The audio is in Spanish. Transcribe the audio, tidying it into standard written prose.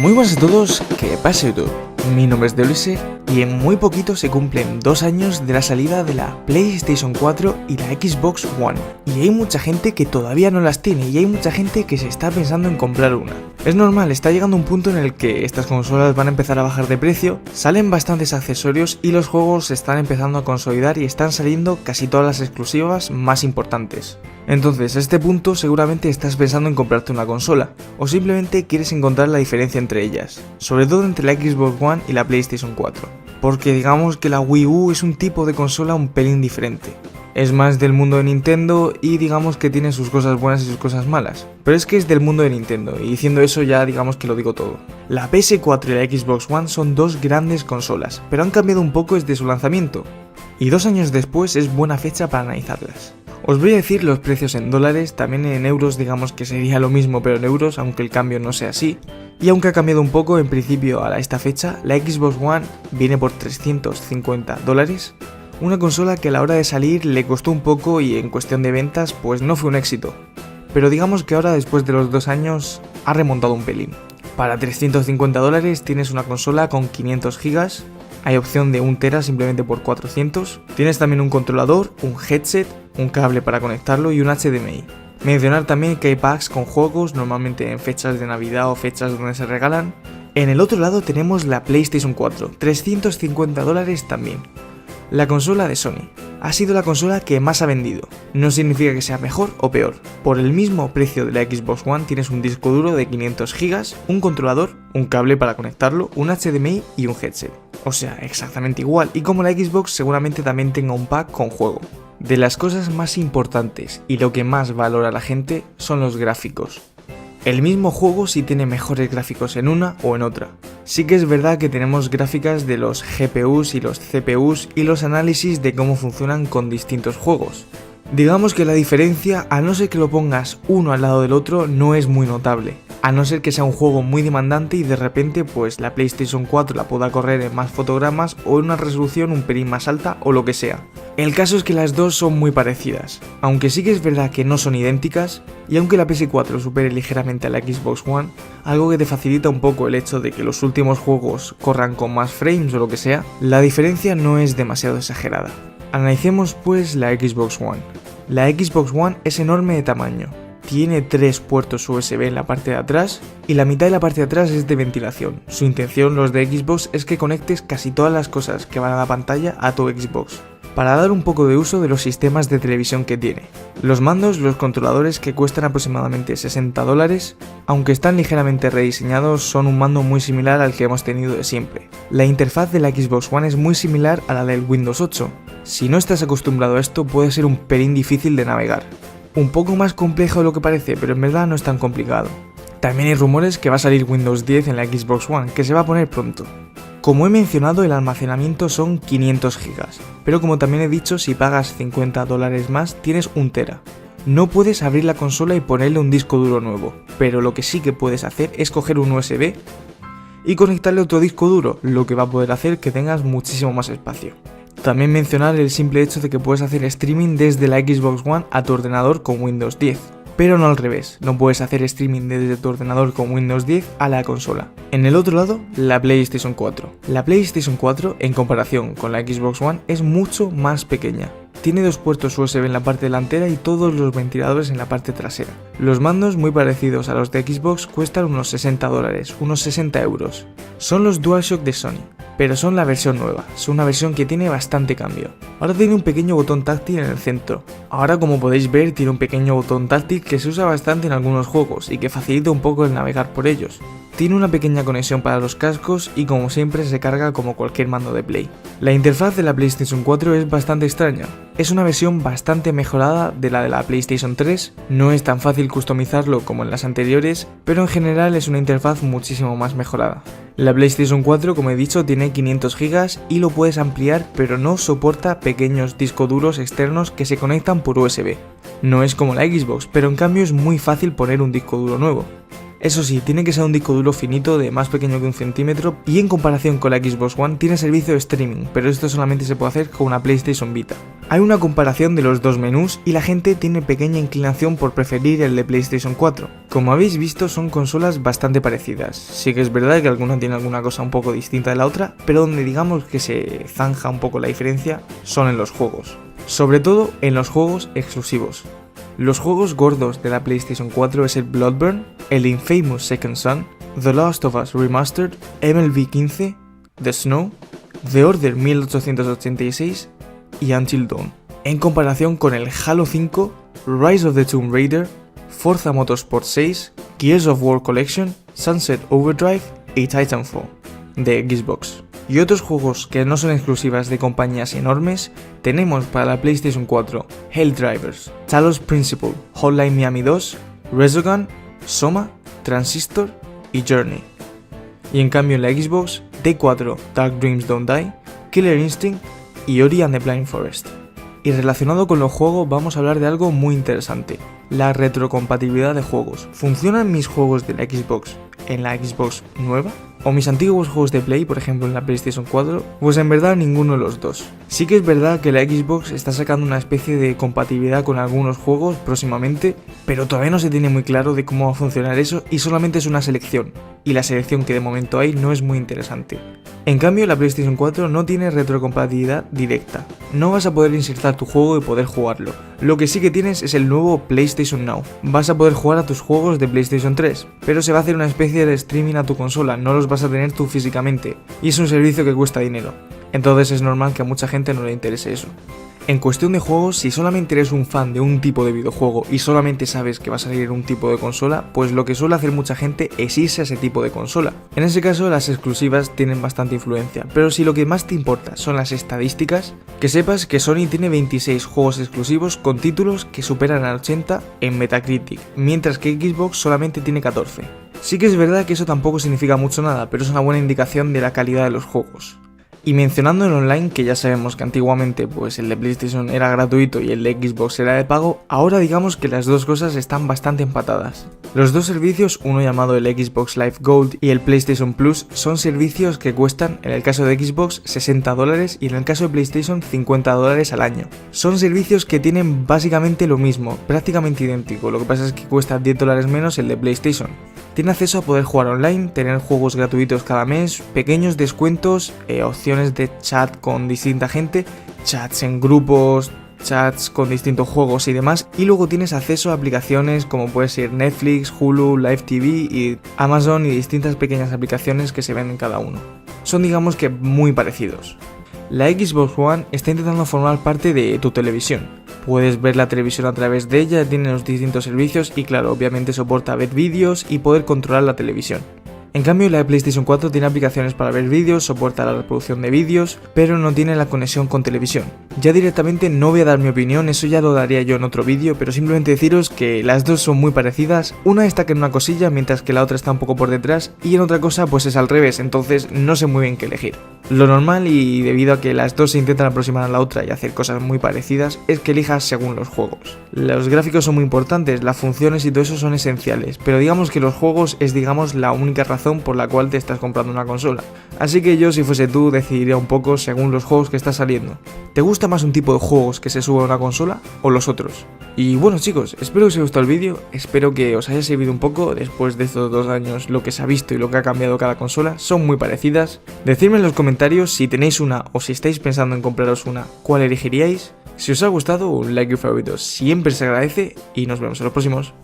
Muy buenas a todos, ¿qué pasa YouTube? Mi nombre es Deoliser y en muy poquito se cumplen 2 años de la salida de la PlayStation 4 y la Xbox One. Y hay mucha gente que todavía no las tiene y hay mucha gente que se está pensando en comprar una. Es normal, está llegando un punto en el que estas consolas van a empezar a bajar de precio, salen bastantes accesorios y los juegos se están empezando a consolidar y están saliendo casi todas las exclusivas más importantes. Entonces, a este punto seguramente estás pensando en comprarte una consola, o simplemente quieres encontrar la diferencia entre ellas, sobre todo entre la Xbox One y la PlayStation 4, porque digamos que la Wii U es un tipo de consola un pelín diferente. Es más del mundo de Nintendo y digamos que tiene sus cosas buenas y sus cosas malas, pero es que es del mundo de Nintendo y diciendo eso ya digamos que lo digo todo. La PS4 y la Xbox One son dos grandes consolas, pero han cambiado un poco desde su lanzamiento, y 2 años después es buena fecha para analizarlas. Os voy a decir los precios en dólares, también en euros digamos que sería lo mismo pero en euros, aunque el cambio no sea así. Y aunque ha cambiado un poco, en principio a esta fecha, la Xbox One viene por $350, una consola que a la hora de salir le costó un poco y en cuestión de ventas pues no fue un éxito. Pero digamos que ahora después de los 2 años ha remontado un pelín. Para $350 tienes una consola con 500 GB, hay opción de 1 TB simplemente por 400, tienes también un controlador, un headset, un cable para conectarlo y un HDMI. Mencionar también que hay packs con juegos, normalmente en fechas de Navidad o fechas donde se regalan. En el otro lado tenemos la PlayStation 4, $350 también. La consola de Sony. Ha sido la consola que más ha vendido. No significa que sea mejor o peor. Por el mismo precio de la Xbox One tienes un disco duro de 500 GB, un controlador, un cable para conectarlo, un HDMI y un headset. O sea, exactamente igual. Y como la Xbox seguramente también tenga un pack con juego. De las cosas más importantes y lo que más valora la gente son los gráficos. El mismo juego sí tiene mejores gráficos en una o en otra. Sí que es verdad que tenemos gráficas de los GPUs y los CPUs y los análisis de cómo funcionan con distintos juegos. Digamos que la diferencia, a no ser que lo pongas uno al lado del otro, no es muy notable. A no ser que sea un juego muy demandante y de repente pues la PlayStation 4 la pueda correr en más fotogramas o en una resolución un pelín más alta o lo que sea. El caso es que las dos son muy parecidas, aunque sí que es verdad que no son idénticas, y aunque la PS4 supere ligeramente a la Xbox One, algo que te facilita un poco el hecho de que los últimos juegos corran con más frames o lo que sea, la diferencia no es demasiado exagerada. Analicemos pues la Xbox One. La Xbox One es enorme de tamaño. Tiene 3 puertos USB en la parte de atrás y la mitad de la parte de atrás es de ventilación. Su intención, los de Xbox, es que conectes casi todas las cosas que van a la pantalla a tu Xbox, para dar un poco de uso de los sistemas de televisión que tiene. Los mandos, los controladores que cuestan aproximadamente $60, aunque están ligeramente rediseñados, son un mando muy similar al que hemos tenido de siempre. La interfaz de la Xbox One es muy similar a la del Windows 8. Si no estás acostumbrado a esto puede ser un pelín difícil de navegar. Un poco más complejo de lo que parece, pero en verdad no es tan complicado. También hay rumores que va a salir Windows 10 en la Xbox One, que se va a poner pronto. Como he mencionado, el almacenamiento son 500 GB, pero como también he dicho, si pagas $50 más tienes 1 TB. No puedes abrir la consola y ponerle un disco duro nuevo, pero lo que sí que puedes hacer es coger un USB y conectarle otro disco duro, lo que va a poder hacer que tengas muchísimo más espacio. También mencionar el simple hecho de que puedes hacer streaming desde la Xbox One a tu ordenador con Windows 10. Pero no al revés, no puedes hacer streaming desde tu ordenador con Windows 10 a la consola. En el otro lado, la PlayStation 4. La PlayStation 4, en comparación con la Xbox One, es mucho más pequeña. Tiene 2 puertos USB en la parte delantera y todos los ventiladores en la parte trasera. Los mandos, muy parecidos a los de Xbox, cuestan unos $60, unos 60 euros. Son los DualShock de Sony, pero son la versión nueva, son una versión que tiene bastante cambio. Ahora tiene un pequeño botón táctil en el centro. Ahora, como podéis ver, tiene un pequeño botón táctil que se usa bastante en algunos juegos y que facilita un poco el navegar por ellos. Tiene una pequeña conexión para los cascos y como siempre se carga como cualquier mando de Play. La interfaz de la PlayStation 4 es bastante extraña. Es una versión bastante mejorada de la PlayStation 3, no es tan fácil customizarlo como en las anteriores, pero en general es una interfaz muchísimo más mejorada. La PlayStation 4, como he dicho, tiene 500 GB y lo puedes ampliar, pero no soporta pequeños discos duros externos que se conectan por USB. No es como la Xbox, pero en cambio es muy fácil poner un disco duro nuevo. Eso sí, tiene que ser un disco duro finito de más pequeño que 1 centímetro y en comparación con la Xbox One tiene servicio de streaming, pero esto solamente se puede hacer con una PlayStation Vita. Hay una comparación de los dos menús y la gente tiene pequeña inclinación por preferir el de PlayStation 4. Como habéis visto, son consolas bastante parecidas. Sí que es verdad que alguna tiene alguna cosa un poco distinta de la otra, pero donde digamos que se zanja un poco la diferencia son en los juegos. Sobre todo en los juegos exclusivos. Los juegos gordos de la PlayStation 4 es el Bloodborne, el Infamous Second Son, The Last of Us Remastered, MLB 15, The Snow, The Order 1886 y Until Dawn, en comparación con el Halo 5, Rise of the Tomb Raider, Forza Motorsport 6, Gears of War Collection, Sunset Overdrive y Titanfall, de Xbox. Y otros juegos que no son exclusivas de compañías enormes, tenemos para la PlayStation 4 Helldivers, Talos Principle, Hotline Miami 2, Resogun, Soma, Transistor y Journey. Y en cambio en la Xbox, T4, Dark Dreams Don't Die, Killer Instinct y Ori and the Blind Forest. Y relacionado con los juegos vamos a hablar de algo muy interesante, la retrocompatibilidad de juegos. ¿Funcionan mis juegos de la Xbox en la Xbox nueva? ¿O mis antiguos juegos de Play, por ejemplo en la PlayStation 4? Pues en verdad ninguno de los dos. Sí que es verdad que la Xbox está sacando una especie de compatibilidad con algunos juegos próximamente, pero todavía no se tiene muy claro de cómo va a funcionar eso y solamente es una selección. Y la selección que de momento hay no es muy interesante. En cambio, la PlayStation 4 no tiene retrocompatibilidad directa. No vas a poder insertar tu juego y poder jugarlo. Lo que sí que tienes es el nuevo PlayStation Now. Vas a poder jugar a tus juegos de PlayStation 3, pero se va a hacer una especie de streaming a tu consola, no los vas a tener tú físicamente. Y es un servicio que cuesta dinero. Entonces es normal que a mucha gente no le interese eso. En cuestión de juegos, si solamente eres un fan de un tipo de videojuego y solamente sabes que va a salir un tipo de consola, pues lo que suele hacer mucha gente es irse a ese tipo de consola. En ese caso las exclusivas tienen bastante influencia, pero si lo que más te importa son las estadísticas, que sepas que Sony tiene 26 juegos exclusivos con títulos que superan al 80 en Metacritic, mientras que Xbox solamente tiene 14. Sí que es verdad que eso tampoco significa mucho nada, pero es una buena indicación de la calidad de los juegos. Y mencionando el online, que ya sabemos que antiguamente pues el de PlayStation era gratuito y el de Xbox era de pago, ahora digamos que las dos cosas están bastante empatadas. Los dos servicios, uno llamado el Xbox Live Gold y el PlayStation Plus, son servicios que cuestan, en el caso de Xbox, $60 y en el caso de PlayStation, $50 al año. Son servicios que tienen básicamente lo mismo, prácticamente idéntico, lo que pasa es que cuesta $10 menos el de PlayStation. Tiene acceso a poder jugar online, tener juegos gratuitos cada mes, pequeños descuentos, opciones de chat con distinta gente, chats en grupos, chats con distintos juegos y demás, y luego tienes acceso a aplicaciones como puede ser Netflix, Hulu, Live TV y Amazon y distintas pequeñas aplicaciones que se ven en cada uno. Son digamos que muy parecidos. La Xbox One está intentando formar parte de tu televisión. Puedes ver la televisión a través de ella, tiene los distintos servicios y claro, obviamente soporta ver vídeos y poder controlar la televisión. En cambio, la de PlayStation 4 tiene aplicaciones para ver vídeos, soporta la reproducción de vídeos, pero no tiene la conexión con televisión. Ya directamente no voy a dar mi opinión, eso ya lo daría yo en otro vídeo, pero simplemente deciros que las dos son muy parecidas, una destaca en una cosilla mientras que la otra está un poco por detrás y en otra cosa pues es al revés, entonces no sé muy bien qué elegir. Lo normal y debido a que las dos se intentan aproximar a la otra y hacer cosas muy parecidas es que elijas según los juegos. Los gráficos son muy importantes, las funciones y todo eso son esenciales, pero digamos que los juegos es digamos la única razón por la cual te estás comprando una consola. Así que yo si fuese tú decidiría un poco según los juegos que están saliendo. ¿Te gusta más un tipo de juegos que se suba a una consola o los otros? Y bueno chicos, espero que os haya gustado el vídeo, espero que os haya servido un poco después de estos 2 años lo que se ha visto y lo que ha cambiado cada consola, son muy parecidas. Decidme en los comentarios si tenéis una o si estáis pensando en compraros una, ¿cuál elegiríais? Si os ha gustado, un like y un favorito siempre se agradece y nos vemos en los próximos.